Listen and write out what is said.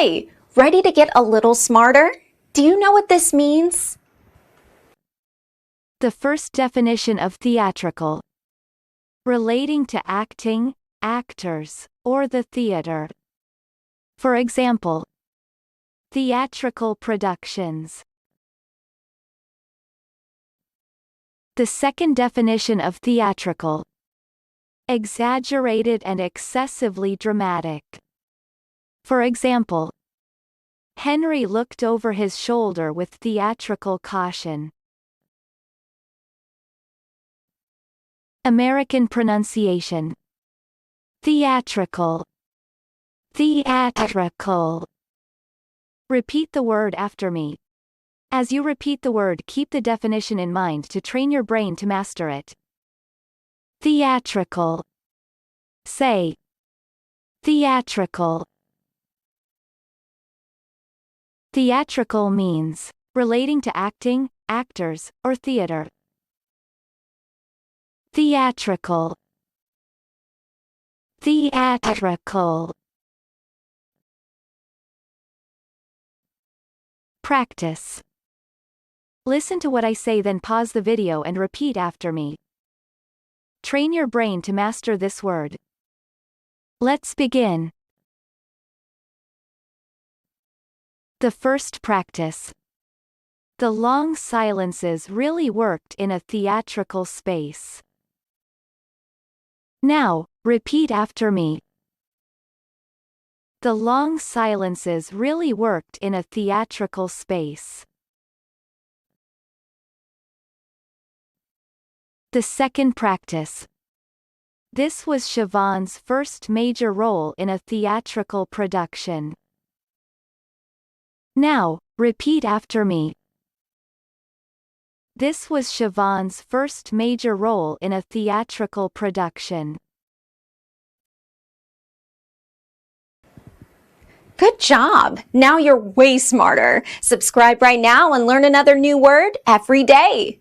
Hi, ready to get a little smarter? Do you know what this means? The first definition of theatrical. Relating to acting, actors, or the theater. For example, theatrical productions. The second definition of theatrical. Exaggerated and excessively dramatic. For example, Henry looked over his shoulder with theatrical caution. American pronunciation. Theatrical. Theatrical. Repeat the word after me. As you repeat the word, keep the definition in mind to train your brain to master it. Theatrical. Say. Theatrical. Theatrical means relating to acting, actors, or theater. Theatrical. Theatrical. Practice. Listen to what I say, then pause the video and repeat after me. Train your brain to master this word. Let's begin. The first practice. The long silences really worked in a theatrical space. Now, repeat after me. The long silences really worked in a theatrical space. The second practice. This was Siobhan's first major role in a theatrical production. Now, repeat after me. This was Siobhan's first major role in a theatrical production. Good job! Now you're way smarter. Subscribe right now and learn another new word every day.